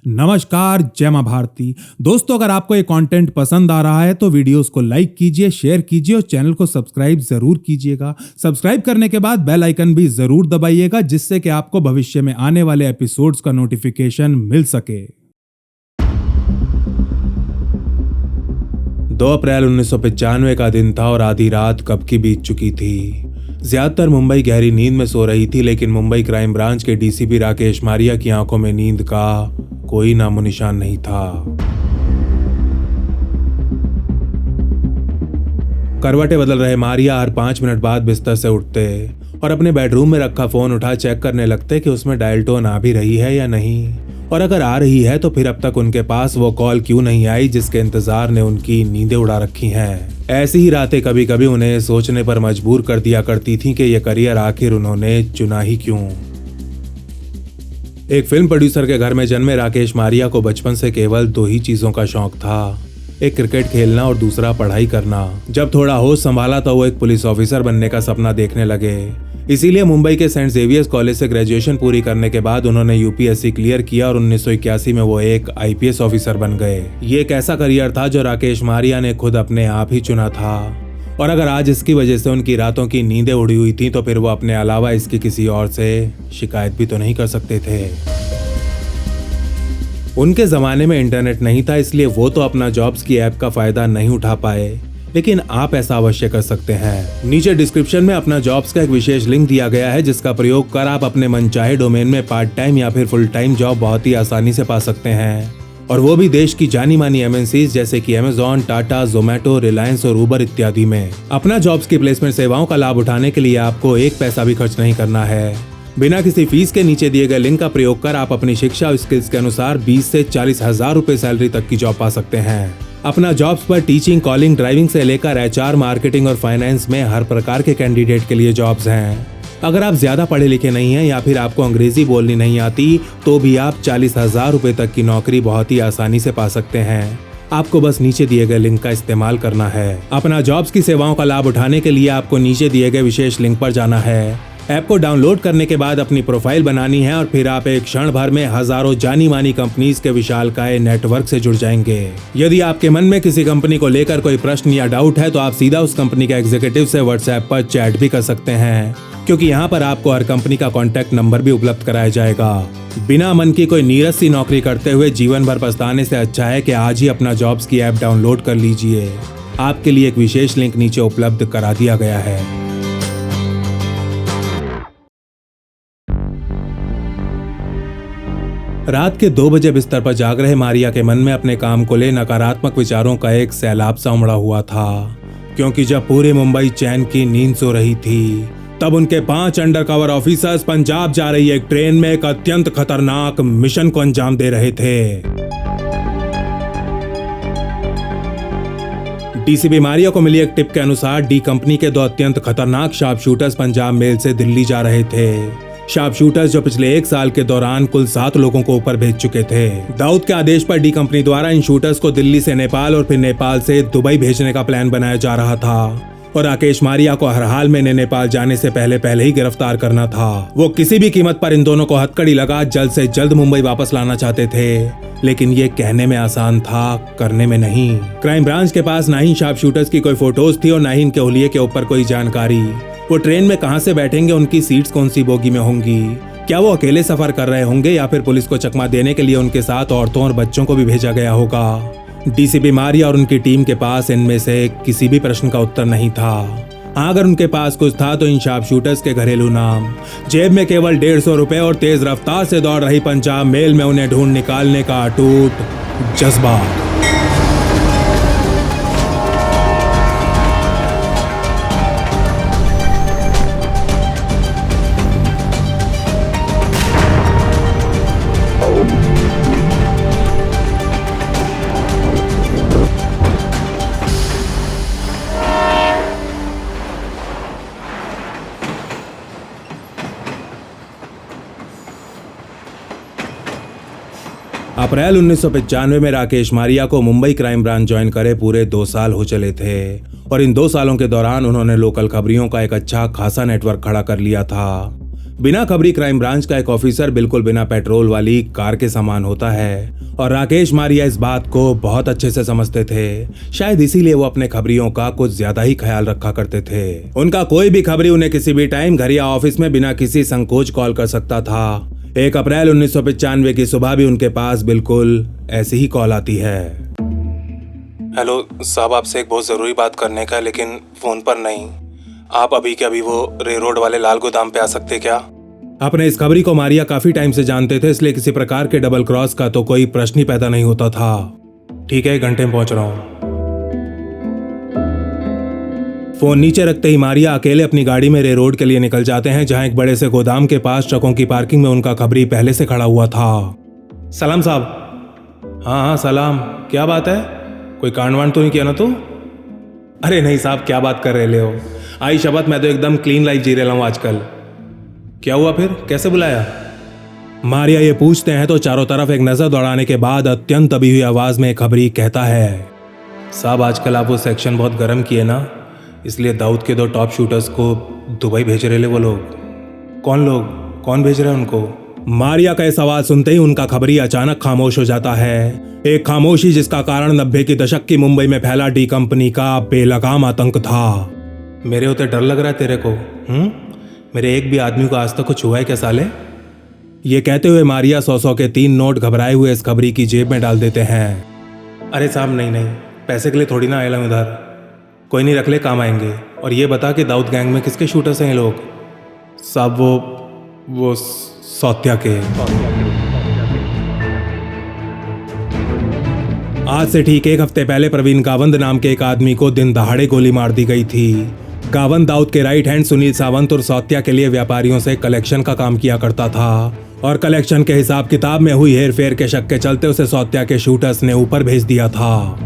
नमस्कार, जय मां भारती। दोस्तों, अगर आपको ये कंटेंट पसंद आ रहा है तो वीडियोस को लाइक कीजिए, शेयर कीजिए और चैनल को सब्सक्राइब जरूर कीजिएगा। सब्सक्राइब करने के बाद बेल आइकन भी जरूर दबाइएगा, जिससे कि आपको भविष्य में आने वाले एपिसोड्स का नोटिफिकेशन मिल सके। 2 अप्रैल 1995 का दिन था और आधी रात कब की बीत चुकी थी। ज्यादातर मुंबई गहरी नींद में सो रही थी, लेकिन मुंबई क्राइम ब्रांच के डीसीपी राकेश मारिया की आंखों में नींद का कोई नामो निशान नहीं था। करवटें बदल रहे मारिया हर 5 मिनट बाद बिस्तर से उठते और अपने बेडरूम में रखा फोन उठा चेक करने लगते कि उसमें डायल टोन आ भी रही है या नहीं, और अगर आ रही है तो फिर अब तक उनके पास वो कॉल क्यों नहीं आई जिसके इंतजार ने उनकी नींदें उड़ा रखी हैं। ऐसी ही रातें कभी कभी उन्हें सोचने पर मजबूर कर दिया करती थीं कि ये करियर आखिर उन्होंने चुना ही क्यों। एक फिल्म प्रोड्यूसर के घर में जन्मे राकेश मारिया को बचपन से केवल 2 ही चीजों का शौक था, एक क्रिकेट खेलना और दूसरा पढ़ाई करना। जब थोड़ा होश संभाला तो वो एक पुलिस ऑफिसर बनने का सपना देखने लगे। इसीलिए मुंबई के सेंट जेवियर्स कॉलेज से ग्रेजुएशन पूरी करने के बाद उन्होंने यूपीएससी क्लियर किया और 1981 में वो एक आईपीएस ऑफिसर बन गए। ये एक ऐसा करियर था जो राकेश मारिया ने खुद अपने आप ही चुना था, और अगर आज इसकी वजह से उनकी रातों की नींदें उड़ी हुई थी तो फिर वो अपने अलावा इसकी किसी और से शिकायत भी तो नहीं कर सकते थे। उनके जमाने में इंटरनेट नहीं था, इसलिए वो तो अपना जॉब्स की ऐप का फायदा नहीं उठा पाए, लेकिन आप ऐसा अवश्य कर सकते हैं। नीचे डिस्क्रिप्शन में अपना जॉब्स का एक विशेष लिंक दिया गया है, जिसका प्रयोग कर आप अपने मनचाहे डोमेन में पार्ट टाइम या फिर फुल टाइम जॉब बहुत ही आसानी से पा सकते हैं, और वो भी देश की जानी मानी एमएनसीज जैसे कि अमेजॉन, टाटा, जोमेटो, रिलायंस और उबर इत्यादि में। अपना जॉब्स की प्लेसमेंट सेवाओं का लाभ उठाने के लिए आपको 1 पैसा भी खर्च नहीं करना है। बिना किसी फीस के नीचे दिए गए लिंक का प्रयोग कर आप अपनी शिक्षा और स्किल्स के अनुसार 20 से 40 हजार रुपए सैलरी तक की जॉब पा सकते हैं। अपना जॉब्स पर टीचिंग, कॉलिंग, ड्राइविंग से लेकर एचआर, मार्केटिंग और फाइनेंस में हर प्रकार के कैंडिडेट के लिए जॉब्स हैं। अगर आप ज्यादा पढ़े लिखे नहीं हैं या फिर आपको अंग्रेजी बोलनी नहीं आती तो भी आप 40 हजार रुपए तक की नौकरी बहुत ही आसानी से पा सकते हैं। आपको बस नीचे दिए गए लिंक का इस्तेमाल करना है। अपना जॉब्स की सेवाओं का लाभ उठाने के लिए आपको नीचे दिए गए विशेष लिंक पर जाना है। ऐप को डाउनलोड करने के बाद अपनी प्रोफाइल बनानी है और फिर आप एक क्षण भर में हजारों जानी मानी कंपनीज के विशालकाय नेटवर्क से जुड़ जाएंगे। यदि आपके मन में किसी कंपनी को लेकर कोई प्रश्न या डाउट है तो आप सीधा उस कंपनी के एग्जीक्यूटिव से व्हाट्सएप पर चैट भी कर सकते हैं, क्योंकि यहाँ पर आपको हर कंपनी का कॉन्टैक्ट नंबर भी उपलब्ध कराया जाएगा। बिना मन की कोई नीरस सी नौकरी करते हुए जीवन भर पछताने से अच्छा है कि आज ही अपना जॉब्स की ऐप डाउनलोड कर लीजिए। आपके लिए एक विशेष लिंक नीचे उपलब्ध करा दिया गया है। रात के 2 बजे बिस्तर पर जाग रहे मारिया के मन में अपने काम को ले नकारात्मक विचारों का एक सैलाब सा उमड़ा हुआ था, क्योंकि जब पूरी मुंबई चैन की नींद सो रही थी तब उनके 5 अंडरकवर ऑफिसर्स पंजाब जा रही एक ट्रेन में एक अत्यंत खतरनाक मिशन को अंजाम दे रहे थे। डीसीपी मारिया को मिली एक टिप के अनुसार डी कंपनी के 2 अत्यंत खतरनाक शार्प शूटर्स पंजाब मेल से दिल्ली जा रहे थे। शार्प शूटर्स जो पिछले 1 साल के दौरान कुल 7 लोगों को ऊपर भेज चुके थे। दाऊद के आदेश पर डी कंपनी द्वारा इन शूटर्स को दिल्ली से नेपाल और फिर नेपाल से दुबई भेजने का प्लान बनाया जा रहा था, और राकेश मारिया को हर हाल में नेपाल जाने से पहले ही गिरफ्तार करना था। वो किसी भी कीमत पर इन दोनों को हथकड़ी लगा जल्द से जल्द मुंबई वापस लाना चाहते थे, लेकिन ये कहने में आसान था, करने में नहीं। क्राइम ब्रांच के पास ना ही शार्प शूटर्स की कोई फोटोज थी और ना ही इनके हुलिये के ऊपर कोई जानकारी। वो ट्रेन में कहां से बैठेंगे, उनकी सीट्स कौन सी बोगी में होंगी, क्या वो अकेले सफर कर रहे होंगे या फिर पुलिस को चकमा देने के लिए उनके साथ औरतों और बच्चों को भी भेजा गया होगा। डीसीपी मारिया और उनकी टीम के पास इनमें से किसी भी प्रश्न का उत्तर नहीं था। अगर उनके पास कुछ था तो इन शार्प शूटर्स के घरेलू नाम। जेब में केवल 150 रुपए और तेज रफ्तार से दौड़ रही पंजाब मेल में उन्हें ढूंढ निकालने का अटूट जज्बा। अप्रैल 1995 में राकेश मारिया को मुंबई क्राइम ब्रांच ज्वाइन करे पूरे 2 साल हो चले थे, और इन 2 सालों के दौरान उन्होंने लोकल खबरियों का एक अच्छा खासा नेटवर्क खड़ा कर लिया था। बिना खबरी क्राइम ब्रांच का एक ऑफिसर बिल्कुल बिना पेट्रोल वाली कार के समान होता है और राकेश मारिया इस बात को बहुत अच्छे से समझते थे। शायद इसीलिए वो अपने खबरियों का कुछ ज्यादा ही ख्याल रखा करते थे। उनका कोई भी खबरी उन्हें किसी भी टाइम घर या ऑफिस में बिना किसी संकोच कॉल कर सकता था। 1 अप्रैल 1995 की सुबह भी उनके पास बिल्कुल ऐसी ही कॉल आती है। हेलो साहब, आपसे एक बहुत ज़रूरी बात करने का, लेकिन फ़ोन पर नहीं। आप अभी के अभी वो रे रोड वाले लाल गोदाम पे आ सकते क्या? अपने इस खबरी को मारिया काफी टाइम से जानते थे, इसलिए किसी प्रकार के डबल क्रॉस का तो कोई प्रश्न ही पैदा नहीं होता था। ठीक है, 1 घंटे में पहुंच रहा हूँ। फोन नीचे रखते ही मारिया अकेले अपनी गाड़ी में रे रोड के लिए निकल जाते हैं, जहां एक बड़े से गोदाम के पास ट्रकों की पार्किंग में उनका खबरी पहले से खड़ा हुआ था। सलाम साहब। हाँ सलाम। क्या बात है? कोई कांड वांड तो नहीं किया ना तू? अरे नहीं साहब, क्या बात कर रहे हो? आई शपथ, मैं तो एकदम क्लीन लाइफ जी रहा हूँ आजकल। क्या हुआ फिर, कैसे बुलाया? मारिया ये पूछते हैं तो चारों तरफ एक नजर दौड़ाने के बाद अत्यंत दबी हुई आवाज में खबरी कहता है, साहब आजकल आप वो सेक्शन बहुत गर्म किए ना, इसलिए दाऊद के 2 टॉप शूटर्स को दुबई भेज रहे वो लोग। कौन लोग? कौन भेज रहे हैं उनको? मारिया का सवाल सुनते ही उनका खबरी अचानक खामोश हो जाता है। एक खामोशी जिसका कारण 90 के दशक की मुंबई में फैला डी कंपनी का बेलगाम आतंक था। मेरे होते डर लग रहा है तेरे को? मेरे एक भी आदमी को आज तक कुछ हुआ है क्या साले? ये कहते हुए मारिया 100 के 3 नोट घबराए हुए इस खबरी की जेब में डाल देते हैं। अरे साहब नहीं, पैसे के लिए थोड़ी ना आया उधर। कोई नहीं, रख ले, काम आएंगे। और ये बता कि दाऊद गैंग में किसके शूटर्स हैं ये लोग? साहब वो सौत्या के। आज से ठीक 1 हफ्ते पहले प्रवीण गावंद नाम के एक आदमी को दिन दहाड़े गोली मार दी गई थी। गावंद दाऊद के राइट हैंड सुनील सावंत और सौत्या के लिए व्यापारियों से कलेक्शन का काम किया करता था और कलेक्शन के हिसाब किताब में हुई हेरफेर के शक के चलते उसे सौत्या के शूटर्स ने ऊपर भेज दिया था।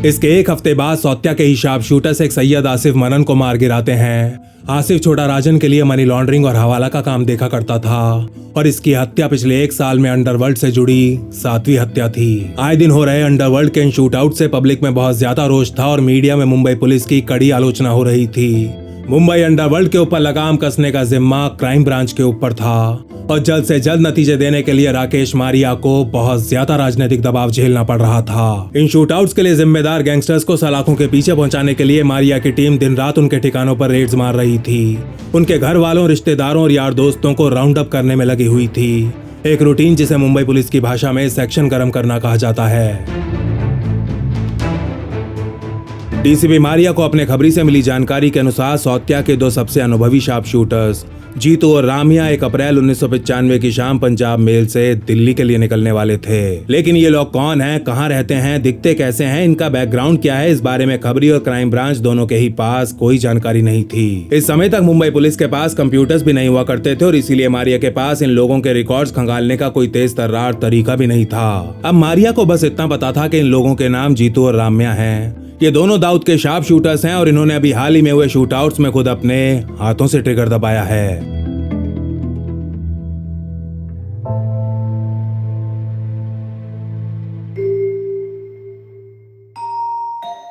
इसके 1 हफ्ते बाद सौत्या के ही शार्प शूटर्स एक सैयद आसिफ मनन को मार गिराते हैं। आसिफ छोटा राजन के लिए मनी लॉन्ड्रिंग और हवाला का काम देखा करता था और इसकी हत्या पिछले 1 साल में अंडरवर्ल्ड से जुड़ी 7वीं हत्या थी। आए दिन हो रहे अंडरवर्ल्ड के इन शूटआउट से पब्लिक में बहुत ज्यादा रोष था और मीडिया में मुंबई पुलिस की कड़ी आलोचना हो रही थी। मुंबई अंडरवर्ल्ड के ऊपर लगाम कसने का जिम्मा क्राइम ब्रांच के ऊपर था और जल्द से जल्द नतीजे देने के लिए राकेश मारिया को बहुत ज्यादा राजनीतिक दबाव झेलना पड़ रहा था। इन शूटआउट्स के लिए जिम्मेदार गैंगस्टर्स को सलाखों के पीछे पहुंचाने के लिए मारिया की टीम दिन रात उनके ठिकानों पर रेड्स मार रही थी। उनके घर वालों, रिश्तेदारों और यार दोस्तों को राउंड अप करने में लगी हुई थी। एक रूटीन जिसे मुंबई पुलिस की भाषा में सेक्शन गर्म करना कहा जाता है। डीसीपी मारिया को अपने खबरी से मिली जानकारी के अनुसार सौत्या के 2 सबसे अनुभवी शार्प शूटर्स जीतू और रामिया 1 अप्रैल 1995 की शाम पंजाब मेल से दिल्ली के लिए निकलने वाले थे। लेकिन ये लोग कौन हैं, कहाँ रहते हैं, दिखते कैसे हैं, इनका बैकग्राउंड क्या है, इस बारे में खबरी और क्राइम ब्रांच दोनों के ही पास कोई जानकारी नहीं थी। इस समय तक मुंबई पुलिस के पास कंप्यूटर्स भी नहीं हुआ करते थे और इसीलिए मारिया के पास इन लोगों के रिकॉर्ड्स खंगालने का कोई तेज तर्रार तरीका भी नहीं था। अब मारिया को बस इतना पता था कि इन लोगों के नाम जीतू और रामिया हैं। ये दोनों दाऊद के शार्प शूटर्स हैं और इन्होंने अभी हाल ही में हुए शूटआउट्स में खुद अपने हाथों से ट्रिगर दबाया है।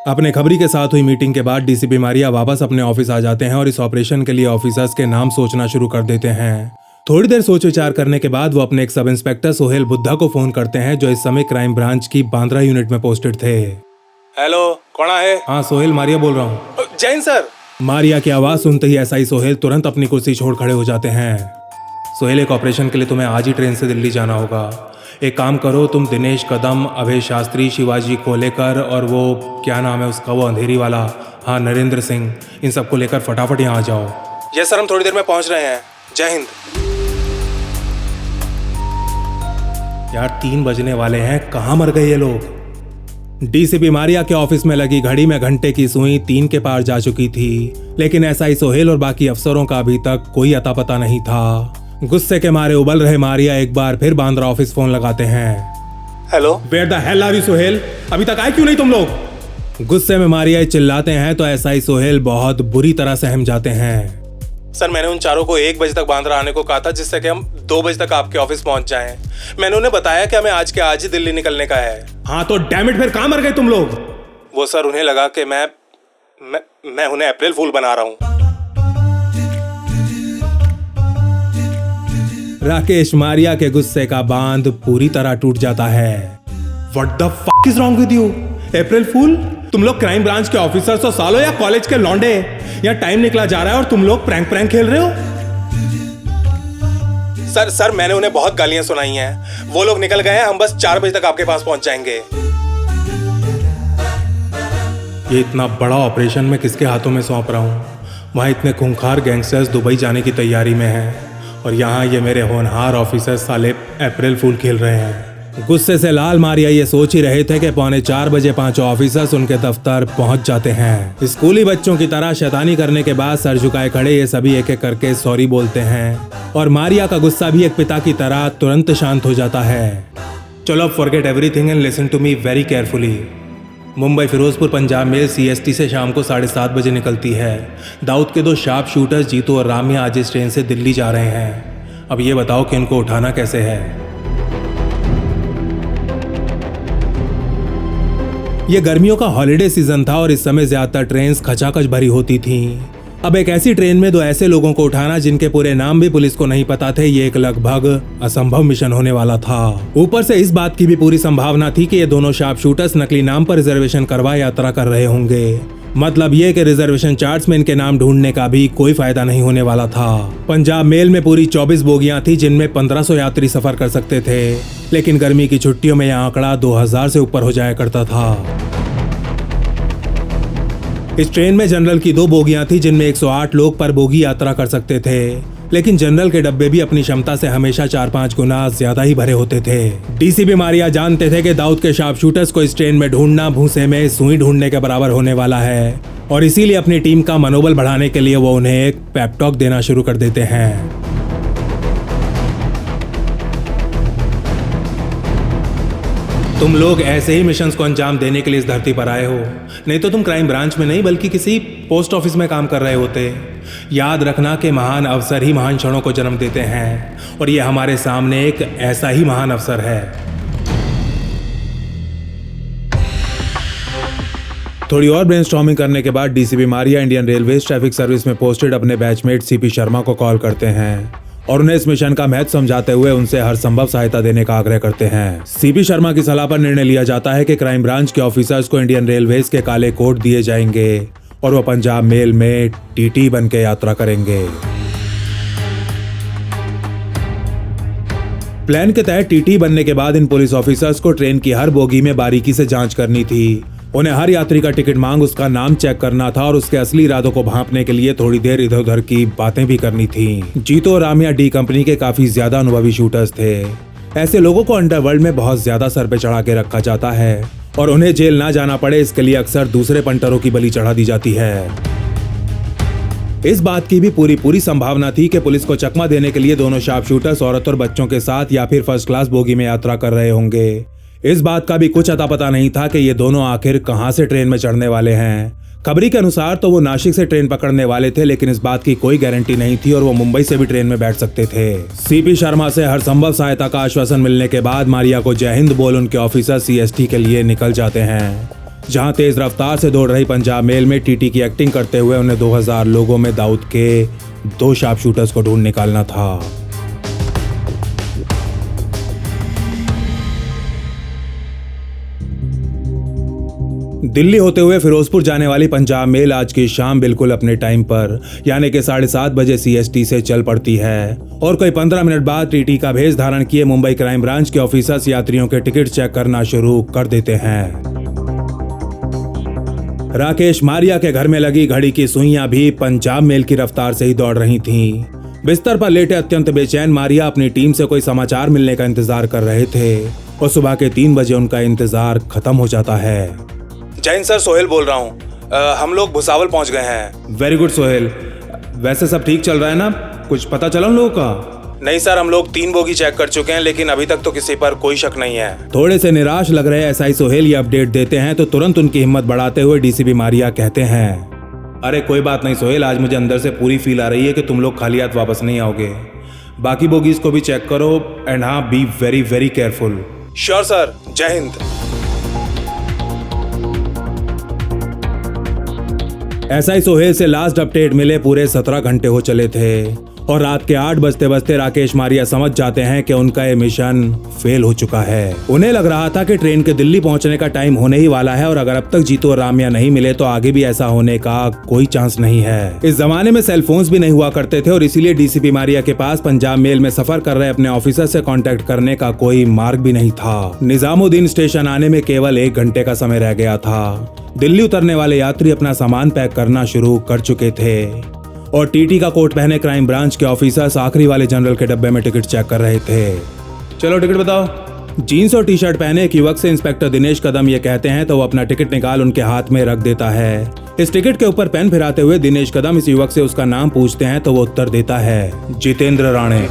अपने खबरी के साथ हुई मीटिंग के बाद डीसीपी मारिया वापस अपने ऑफिस आ जाते हैं और इस ऑपरेशन के लिए ऑफिसर्स के नाम सोचना शुरू कर देते हैं। थोड़ी देर सोच विचार करने के बाद वो अपने एक सब इंस्पेक्टर सोहेल बुद्धा को फोन करते हैं, जो इस समय क्राइम ब्रांच की बांद्रा यूनिट में पोस्टेड थे। हेलो, कौन है? हाँ सोहेल, मारिया बोल रहा हूँ। जैन सर। मारिया की आवाज सुनते ही एसआई सोहेल तुरंत अपनी कुर्सी छोड़ खड़े हो जाते हैं। सोहेल, एक ऑपरेशन के लिए तुम्हें आज ही ट्रेन से दिल्ली जाना होगा। एक काम करो, तुम दिनेश कदम, अभय शास्त्री, शिवाजी कोलेकर और वो क्या नाम है उसका, वो अंधेरी वाला, हाँ नरेंद्र सिंह, इन सबको लेकर फटाफट यहाँ आ जाओ। यस सर, हम थोड़ी देर में पहुँच रहे हैं। जय हिंद। यार 3 बजने वाले हैं, कहाँ मर गए ये लोग? डीसीपी मारिया के ऑफिस में लगी घड़ी में घंटे की सुई 3 के पार जा चुकी थी, लेकिन एसआई सोहेल और बाकी अफसरों का अभी तक कोई अता पता नहीं था। गुस्से के मारे उबल रहे मारिया एक बार फिर बांद्रा ऑफिस फोन लगाते हैं। Hello, where the hell are you Sohail? अभी तक आए क्यों नहीं तुम लोग? गुस्से में मारिया चिल्लाते हैं तो एसआई सोहेल बहुत बुरी तरह सहम जाते हैं। सर, मैंने उन चारों को 1 बजे तक बांद्रा आने को कहा था, जिससे कि हम 2 बजे तक आपके ऑफिस पहुंच जाएं। मैंने उन्हें बताया कि हमें आज के आज ही दिल्ली निकलने का है। हाँ तो डैम इट, फिर कहाँ मर गए तुम लोग? वो सर, उन्हें लगा कि मैं उन्हें अप्रैल फूल बना रहा हूँ। राकेश मारिया के गुस्से का बांध पूरी तरह टूट जाता है। What the fuck is wrong with you? April fool? तुम लोग क्राइम ब्रांच के ऑफिसर्स हो सालो या कॉलेज के लौंडे? यहाँ टाइम निकला जा रहा है और तुम लोग प्रैंक खेल रहे हो? सर मैंने उन्हें बहुत गालियां सुनाई हैं। वो लोग निकल गए हैं, हम बस 4 बजे तक आपके पास पहुंच जाएंगे। ये इतना बड़ा ऑपरेशन मैं किसके हाथों में सौंप रहा हूँ? वहाँ इतने खूंखार गैंगस्टर्स दुबई जाने की तैयारी में हैं और यहाँ ये मेरे होनहार ऑफिसर्स साले अप्रैल फूल खेल रहे हैं। गुस्से से लाल मारिया ये सोच ही रहे थे कि 3:45 बजे 5 ऑफिसर्स उनके दफ्तर पहुंच जाते हैं। स्कूली बच्चों की तरह शैतानी करने के बाद सर झुकाए खड़े ये सभी एक एक करके सॉरी बोलते हैं और मारिया का गुस्सा भी एक पिता की तरह तुरंत शांत हो जाता है। चलो अब forget everything and listen to me very carefully. Mumbai Firozpur Punjab mail CST से शाम को 7:30 बजे निकलती है। दाऊद के 2 शार्प शूटर्स जीतू और रामिया आज इस ट्रेन से दिल्ली जा रहे हैं। अब ये बताओ कि इनको उठाना कैसे है? ये गर्मियों का हॉलिडे सीजन था और इस समय ज्यादातर ट्रेन्स खचाखच भरी होती थीं। अब एक ऐसी ट्रेन में 2 ऐसे लोगों को उठाना जिनके पूरे नाम भी पुलिस को नहीं पता थे, ये एक लगभग असंभव मिशन होने वाला था। ऊपर से इस बात की भी पूरी संभावना थी कि ये दोनों शार्प शूटर्स नकली नाम पर रिजर्वेशन करवा यात्रा कर रहे होंगे। मतलब ये कि रिजर्वेशन चार्ट्स में इनके नाम ढूंढने का भी कोई फायदा नहीं होने वाला था। पंजाब मेल में पूरी 24 बोगियां थी जिनमें 1500 यात्री सफर कर सकते थे, लेकिन गर्मी की छुट्टियों में यह आंकड़ा 2000 से ऊपर हो जाया करता था। इस ट्रेन में जनरल की 2 बोगियां थी जिनमें 108 लोग पर बोगी यात्रा कर सकते थे, लेकिन जनरल के डब्बे भी अपनी क्षमता से हमेशा 4-5 गुना ज्यादा ही भरे होते थे। DCP मारिया जानते थे कि दाऊद के शार्प शूटर्स को इस ट्रेन में ढूंढना भूसे में सुई ढूंढने के बराबर होने वाला है और इसीलिए अपनी टीम का मनोबल बढ़ाने के लिए वो उन्हें एक पेप टॉक देना शुरू कर देते हैं। तुम लोग ऐसे ही मिशंस को अंजाम देने के लिए इस धरती पर आए हो, नहीं तो तुम क्राइम ब्रांच में नहीं बल्कि किसी पोस्ट ऑफिस में काम कर रहे होते। याद रखना कि महान अवसर ही महान क्षणों को जन्म देते हैं और ये हमारे सामने एक ऐसा ही महान अवसर है। थोड़ी और ब्रेनस्टॉर्मिंग करने के बाद DCP Maria Indian railway traffic service में पोस्टेड अपने बैचमेट CP शर्मा को कॉल करते हैं और उन्हें इस मिशन का महत्व समझाते हुए उनसे हर संभव सहायता देने का आग्रह करते हैं। CP शर्मा की सलाह पर निर्णय लिया जाता है कि क्राइम ब्रांच के ऑफिसर्स को इंडियन रेलवेज के काले कोड दिए जाएंगे और वो पंजाब मेल में TT बन के यात्रा करेंगे। प्लान के तहत TT बनने के बाद इन पुलिस ऑफिसर्स को ट्रेन की हर बोगी में बारीकी से जांच करनी थी। उन्हें हर यात्री का टिकट मांग उसका नाम चेक करना था और उसके असली इरादों को भांपने के लिए थोड़ी देर इधर उधर की बातें भी करनी थी। जीतो और रामिया D कंपनी के काफी ज्यादा अनुभवी शूटर्स थे। ऐसे लोगों को अंडरवर्ल्ड में बहुत ज्यादा सर पे चढ़ा के रखा जाता है और उन्हें जेल ना जाना पड़े इसके लिए अक्सर दूसरे पंटरों की बलि चढ़ा दी जाती है। इस बात की भी पूरी संभावना थी कि पुलिस को चकमा देने के लिए दोनों शार्प शूटर्स औरत और बच्चों के साथ या फिर फर्स्ट क्लास बोगी में यात्रा कर रहे होंगे। इस बात का भी कुछ अता पता नहीं था कि ये दोनों आखिर कहां से ट्रेन में चढ़ने वाले हैं। खबरी के अनुसार तो वो नासिक से ट्रेन पकड़ने वाले थे, लेकिन इस बात की कोई गारंटी नहीं थी और वो मुंबई से भी ट्रेन में बैठ सकते थे। CP शर्मा से हर संभव सहायता का आश्वासन मिलने के बाद मारिया को जय हिंद बोल उनके ऑफिसर CST के लिए निकल जाते हैं, जहां तेज रफ्तार से दौड़ रही पंजाब मेल में TT की एक्टिंग करते हुए उन्हें 2000 लोगों में दाऊद के 2 शार्प शूटर्स को ढूंढ निकालना था। दिल्ली होते हुए फिरोजपुर जाने वाली पंजाब मेल आज की शाम बिल्कुल अपने टाइम पर यानी कि 7:30 बजे CST से चल पड़ती है और कोई 15 मिनट बाद TT का भेष धारण किए मुंबई क्राइम ब्रांच के ऑफिसर्स यात्रियों के टिकट चेक करना शुरू कर देते हैं। राकेश मारिया के घर में लगी घड़ी की सुइयां भी पंजाब मेल की रफ्तार से ही दौड़ रही थीं। बिस्तर पर लेटे अत्यंत बेचैन मारिया अपनी टीम से कोई समाचार मिलने का इंतजार कर रहे थे और सुबह के 3 बजे उनका इंतजार खत्म हो जाता है। जैन सर, सोहेल बोल रहा हूँ। हम लोग भुसावल पहुँच गए हैं। वेरी गुड सोहेल, वैसे सब ठीक चल रहा है ना? कुछ पता चला उन लोगों का? नहीं सर, हम लोग 3 बोगी चेक कर चुके हैं लेकिन अभी तक तो किसी पर कोई शक नहीं है। थोड़े से निराश लग रहे SI सोहेल ये अपडेट देते हैं तो तुरंत उनकी हिम्मत बढ़ाते हुए DCP मारिया कहते हैं, अरे कोई बात नहीं सोहेल, आज मुझे अंदर से पूरी फील आ रही है कि तुम लोग खाली हाथ वापस नहीं आओगे। बाकी बोगीज को भी चेक करो एंड हाँ, be very very careful. Sure sir, जय हिंद। SI सोहेल से लास्ट अपडेट मिले पूरे 17 घंटे हो चले थे और रात के 8 बजते बजते राकेश मारिया समझ जाते हैं कि उनका ये मिशन फेल हो चुका है। उन्हें लग रहा था कि ट्रेन के दिल्ली पहुंचने का टाइम होने ही वाला है और अगर अब तक जीतू और रामिया नहीं मिले तो आगे भी ऐसा होने का कोई चांस नहीं है। इस जमाने में सेलफोन्स भी नहीं हुआ करते थे और इसीलिए डीसीपी मारिया के पास पंजाब मेल में सफर कर रहे अपने ऑफिसर से कांटेक्ट करने का कोई मार्ग भी नहीं था। निजामुद्दीन स्टेशन आने में केवल 1 घंटे का समय रह गया था। दिल्ली उतरने वाले यात्री अपना सामान पैक करना शुरू कर चुके थे और टीटी का कोट पहने क्राइम ब्रांच के ऑफिसर्स आखिरी वाले जनरल के डब्बे में टिकट चेक कर रहे थे। चलो टिकट बताओ। जीन्स और टी शर्ट पहने एक युवक से इंस्पेक्टर दिनेश कदम ये कहते हैं तो वो अपना टिकट निकाल उनके हाथ में रख देता है। इस टिकट के ऊपर पेन फिराते हुए दिनेश कदम इस युवक से उसका नाम पूछते हैं तो वो उत्तर देता है, जितेंद्र राणे।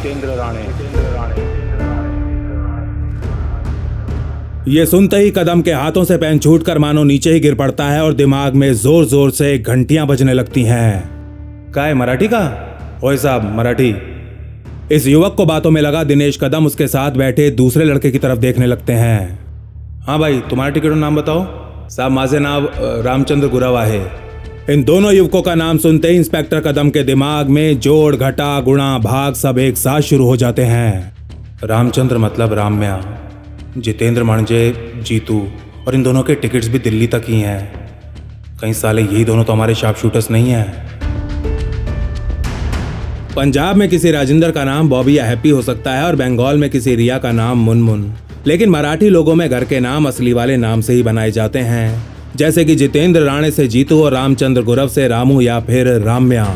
ये सुनते ही कदम के हाथों से पेन छूटकर मानो नीचे ही गिर पड़ता है और दिमाग में जोर जोर से घंटियां बजने लगती हैं। का है मराठी का? ओए साहब मराठी। इस युवक को बातों में लगा दिनेश कदम उसके साथ बैठे दूसरे लड़के की तरफ देखने लगते हैं। हाँ भाई, तुम्हारा टिकट नाम बताओ। साहब माझे नाम रामचंद्र गुरावा है। इन दोनों युवकों का नाम सुनते ही इंस्पेक्टर कदम के दिमाग में जोड़ घटा गुणा भाग सब एक साथ शुरू हो जाते हैं। रामचंद्र मतलब राम्या, जितेंद्र मांझे जीतू और इन दोनों के टिकट्स भी दिल्ली तक ही हैं। कहीं साले यही दोनों तो हमारे शार्प शूटर्स नहीं हैं। पंजाब में किसी राजेंद्र का नाम बॉबी या हैप्पी हो सकता है और बंगाल में किसी रिया का नाम मुनमुन, लेकिन मराठी लोगों में घर के नाम असली वाले नाम से ही बनाए जाते हैं, जैसे कि जितेंद्र राणे से जीतू और रामचंद्र गुरव से रामू या फिर राम्या।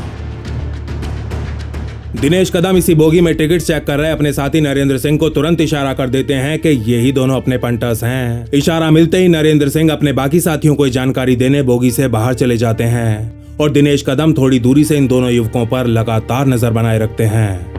दिनेश कदम इसी बोगी में टिकट चेक कर रहे अपने साथी नरेंद्र सिंह को तुरंत इशारा कर देते हैं कि यही दोनों अपने पंटर्स हैं। इशारा मिलते ही नरेंद्र सिंह अपने बाकी साथियों को जानकारी देने बोगी से बाहर चले जाते हैं और दिनेश कदम थोड़ी दूरी से इन दोनों युवकों पर लगातार नजर बनाए रखते हैं।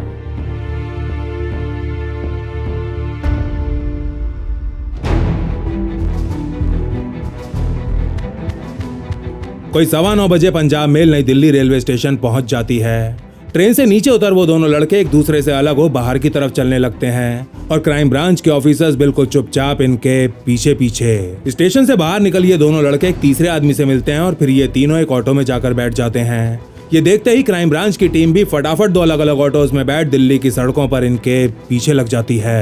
कोई 9:15 बजे पंजाब मेल नई दिल्ली रेलवे स्टेशन पहुंच जाती है। ट्रेन से नीचे उतर वो दोनों लड़के एक दूसरे से अलग हो बाहर की तरफ चलने लगते हैं और क्राइम ब्रांच के ऑफिसर्स बिल्कुल चुपचाप इनके पीछे पीछे। स्टेशन से बाहर निकल ये दोनों लड़के एक तीसरे आदमी से मिलते हैं और फिर ये तीनों एक ऑटो में जाकर बैठ जाते हैं। ये देखते ही क्राइम ब्रांच की टीम भी फटाफट 2 अलग अलग ऑटोज में बैठ दिल्ली की सड़कों पर इनके पीछे लग जाती है।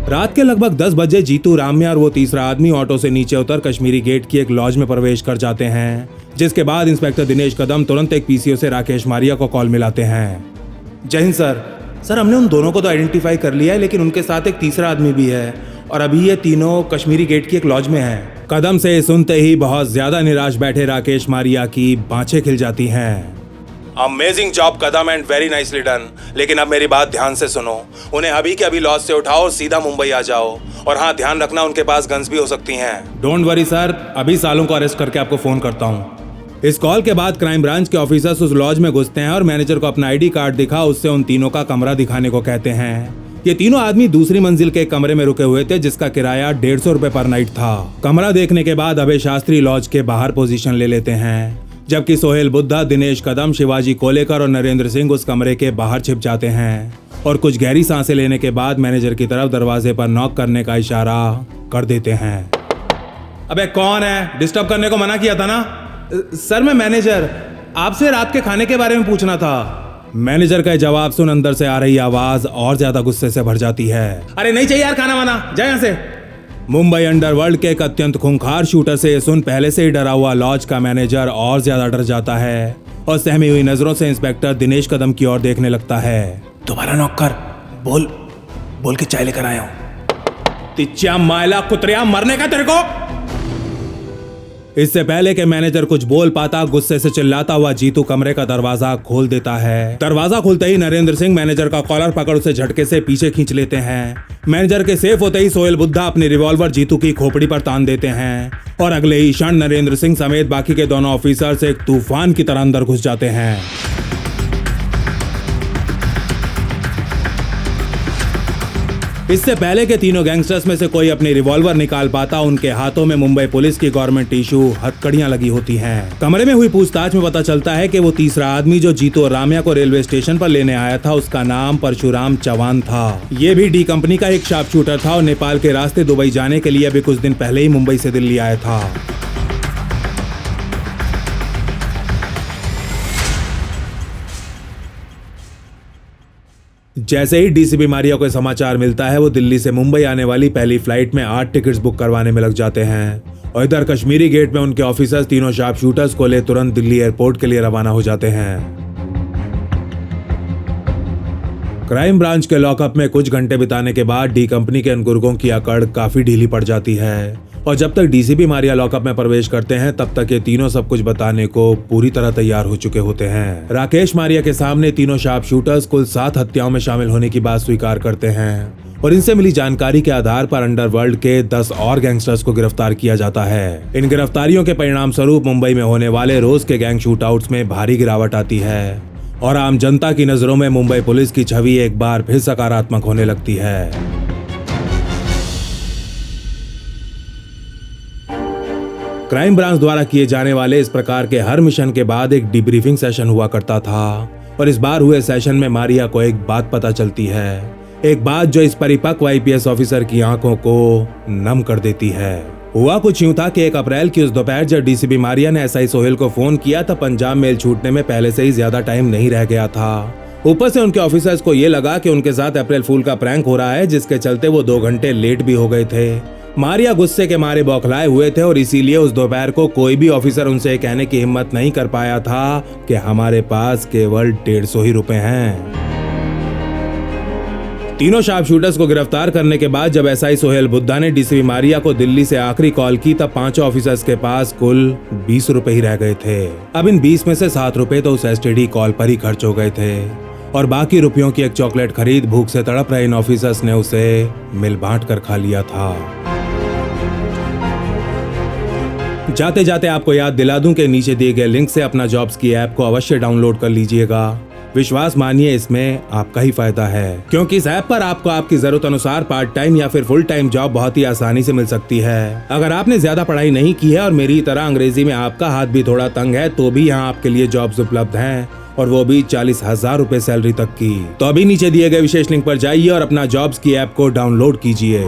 रात के लगभग 10 बजे जीतू, राम्या और वो तीसरा आदमी ऑटो से नीचे उतर कश्मीरी गेट की एक लॉज में प्रवेश कर जाते हैं, जिसके बाद इंस्पेक्टर दिनेश कदम तुरंत एक पीसीओ से राकेश मारिया को कॉल मिलाते हैं। जय हिंद सर। सर हमने उन दोनों को तो आइडेंटिफाई कर लिया है, लेकिन उनके साथ एक तीसरा आदमी भी है और अभी ये तीनों कश्मीरी गेट की एक लॉज में हैं। कदम से सुनते ही बहुत ज्यादा निराश बैठे राकेश मारिया की बाँछें खिल जाती हैं। Amazing job Kadam and very nicely done. लेकिन अब मेरी बात ध्यान से सुनो। उन्हें अभी के अभी लॉज से उठाओ और सीधा मुंबई आ जाओ। और हाँ, ध्यान रखना उनके पास गन्स भी हो सकती हैं। डोंट वरी सर, अभी सालों को अरेस्ट करके आपको फोन करता हूँ। इस कॉल के बाद क्राइम ब्रांच के ऑफिसर्स उस लॉज में घुसते हैं और मैनेजर को अपना आईडी कार्ड दिखा उससे उन तीनों का कमरा दिखाने को कहते हैं। ये तीनों आदमी दूसरी मंजिल के कमरे में रुके हुए थे, जिसका किराया 150 रुपए पर नाइट था। कमरा देखने के बाद अभय शास्त्री लॉज के बाहर पोजीशन ले लेते हैं, जबकि सोहेल बुद्धा, दिनेश कदम, शिवाजी कोलेकर और नरेंद्र सिंह उस कमरे के बाहर छिप जाते हैं और कुछ गहरी सांसें लेने के बाद मैनेजर की तरफ दरवाजे पर नॉक करने का इशारा कर देते हैं। अबे कौन है? डिस्टर्ब करने को मना किया था ना। सर मैं मैनेजर, आपसे रात के खाने के बारे में पूछना था। मैनेजर का जवाब सुन अंदर से आ रही आवाज और ज्यादा गुस्से से भर जाती है। अरे नहीं चाहिए यार खाना वाना, जा यहाँ से। मुंबई अंडरवर्ल्ड के एक अत्यंत खूंखार शूटर से सुन पहले से ही डरा हुआ लॉज का मैनेजर और ज्यादा डर जाता है और सहमी हुई नजरों से इंस्पेक्टर दिनेश कदम की ओर देखने लगता है। दोबारा नॉक कर, बोल के चाय लेकर आया हूं। तिच्चा मायला कुतरिया, मरने का तेरे को। इससे पहले कि मैनेजर कुछ बोल पाता, गुस्से से चिल्लाता हुआ जीतू कमरे का दरवाजा खोल देता है। दरवाजा खुलते ही नरेंद्र सिंह मैनेजर का कॉलर पकड़ उसे झटके से पीछे खींच लेते हैं। मैनेजर के सेफ होते ही सोहेल बुद्धा अपनी रिवॉल्वर जीतू की खोपड़ी पर तान देते हैं और अगले ही क्षण नरेंद्र सिंह समेत बाकी के दोनों ऑफिसर्स एक तूफान की तरह अंदर घुस जाते हैं। इससे पहले के तीनों गैंगस्टर्स में से कोई अपनी रिवॉल्वर निकाल पाता, उनके हाथों में मुंबई पुलिस की गवर्नमेंट इशू हथकड़ियां लगी होती हैं। कमरे में हुई पूछताछ में पता चलता है कि वो तीसरा आदमी जो जीतू और राम्या को रेलवे स्टेशन पर लेने आया था, उसका नाम परशुराम चौहान था। ये भी डी कंपनी का एक शार्प शूटर था और नेपाल के रास्ते दुबई जाने के लिए अभी कुछ दिन पहले ही मुंबई से दिल्ली आया था। जैसे ही डीसीपी मारिया को समाचार मिलता है, वो दिल्ली से मुंबई आने वाली पहली फ्लाइट में 8 टिकट्स बुक करवाने में लग जाते हैं और इधर कश्मीरी गेट में उनके ऑफिसर्स तीनों शार्प शूटर्स को ले तुरंत दिल्ली एयरपोर्ट के लिए रवाना हो जाते हैं। क्राइम ब्रांच के लॉकअप में कुछ घंटे बिताने के बाद डी कंपनी के इन गुर्गों की अकड़ काफी ढीली पड़ जाती है और जब तक डीसीपी मारिया लॉकअप में प्रवेश करते हैं तब तक ये तीनों सब कुछ बताने को पूरी तरह तैयार हो चुके होते हैं। राकेश मारिया के सामने तीनों शार्प शूटर्स कुल 7 हत्याओं में शामिल होने की बात स्वीकार करते हैं और इनसे मिली जानकारी के आधार पर अंडरवर्ल्ड के 10 और गैंगस्टर्स को गिरफ्तार किया जाता है। इन गिरफ्तारियों के परिणाम स्वरूप मुंबई में होने वाले रोज के गैंग शूटआउट्स में भारी गिरावट आती है और आम जनता की नजरों में मुंबई पुलिस की छवि एक बार फिर सकारात्मक होने लगती है। क्राइम ब्रांच द्वारा किए जाने वाले इस प्रकार के हर मिशन के बाद एक डिब्रीफिंग सेशन हुआ करता था और इस बार हुए सेशन में मारिया को एक बात पता चलती है, एक बात जो इस परिपक्व आईपीएस ऑफिसर की आंखों को नम कर देती है। हुआ कुछ यूं था कि 1 अप्रैल की उस दोपहर जब डीसीपी मारिया ने एसआई सोहेल को फोन किया तब पंजाब मेल छूटने में पहले से ही ज्यादा टाइम नहीं रह गया था। ऊपर से उनके ऑफिसर्स को ये लगा कि उनके साथ अप्रैल फूल का प्रैंक हो रहा है, जिसके चलते वो 2 घंटे लेट भी हो गए थे। मारिया गुस्से के मारे बौखलाए हुए थे और इसीलिए उस दोपहर को कोई भी ऑफिसर उनसे कहने की हिम्मत नहीं कर पाया था कि हमारे पास केवल 150 ही रुपए हैं। तीनों शार्प शूटर्स को गिरफ्तार करने के बाद जब एसआई सोहेल बुद्धा ने डीसीपी मारिया को दिल्ली से आखिरी कॉल की तब 5 ऑफिसर्स के पास कुल 20 रुपए ही रह गए थे। अब इन 20 में से 7 रुपए तो उस एसटीडी कॉल पर ही खर्च हो गए थे और बाकी रुपयों की एक चॉकलेट खरीद भूख से तड़प रहे इन ऑफिसर्स ने उसे मिल बांट कर खा लिया था। जाते जाते आपको याद दिला दूं कि नीचे दिए गए लिंक से अपना जॉब्स की ऐप को अवश्य डाउनलोड कर लीजिएगा। विश्वास मानिए इसमें आपका ही फायदा है, क्योंकि इस ऐप पर आपको आपकी जरूरत अनुसार पार्ट टाइम या फिर फुल टाइम जॉब बहुत ही आसानी से मिल सकती है। अगर आपने ज्यादा पढ़ाई नहीं की है और मेरी तरह अंग्रेजी में आपका हाथ भी थोड़ा तंग है तो भी यहाँ आपके लिए जॉब्स उपलब्ध हैं और वो भी 40,000 रुपए सैलरी तक की। तो अभी नीचे दिए गए विशेष लिंक पर जाइए और अपना जॉब्स की ऐप को डाउनलोड कीजिए।